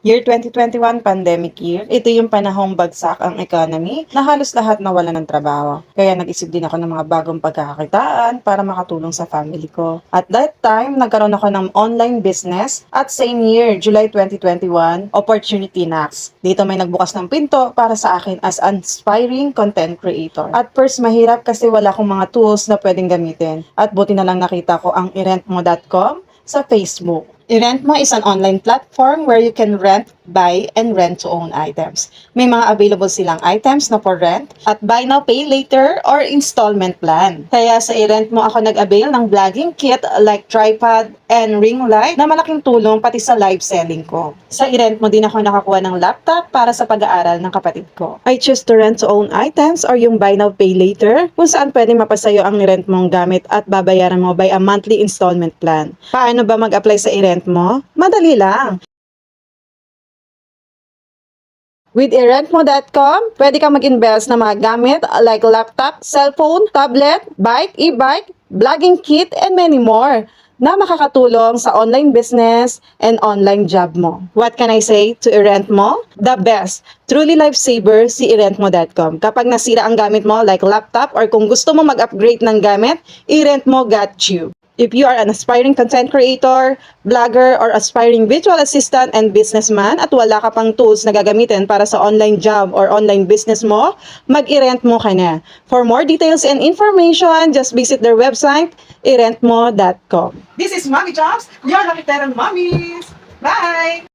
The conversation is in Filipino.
Year 2021, pandemic year, ito yung panahong bagsak ang economy na halos lahat nawala ng trabaho. Kaya nag-isip din ako ng mga bagong pagkakakitaan para makatulong sa family ko. At that time, nagkaroon ako ng online business at same year, July 2021, Opportunity Knocks. Dito may nagbukas ng pinto para sa akin as an aspiring content creator. At first, mahirap kasi wala akong mga tools na pwedeng gamitin. At buti na lang nakita ko ang irentmo.com sa Facebook. iRentmo is an online platform where you can rent, buy, and rent to own items. May mga available silang items na for rent at buy now, pay later or installment plan. Kaya sa iRentmo ako nag-avail ng vlogging kit like tripod and ring light na malaking tulong pati sa live selling ko. Sa iRentmo din ako nakakuha ng laptop para sa pag-aaral ng kapatid ko. I choose to rent to own items or yung buy now, pay later kung saan pwede mapasayo ang nirent mong gamit at babayaran mo by a monthly installment plan. Paano ba mag-apply sa iRent mo? Madali lang. With irentmo.com, pwede kang mag-invest ng mga gamit like laptop, cellphone, tablet, bike, e-bike, vlogging kit, and many more na makakatulong sa online business and online job mo. What can I say to iRentmo? The best. Truly lifesaver si iRentmo.com. Kapag nasira ang gamit mo like laptop or kung gusto mo mag-upgrade ng gamit, iRentmo got you. If you are an aspiring content creator, vlogger, or aspiring virtual assistant and businessman at wala ka pang tools na gagamitin para sa online job or online business mo, mag-iRentmo ka na. For more details and information, just visit their website, irentmo.com. This is Mommy Jobs, your Lakiterang Mommies! Bye!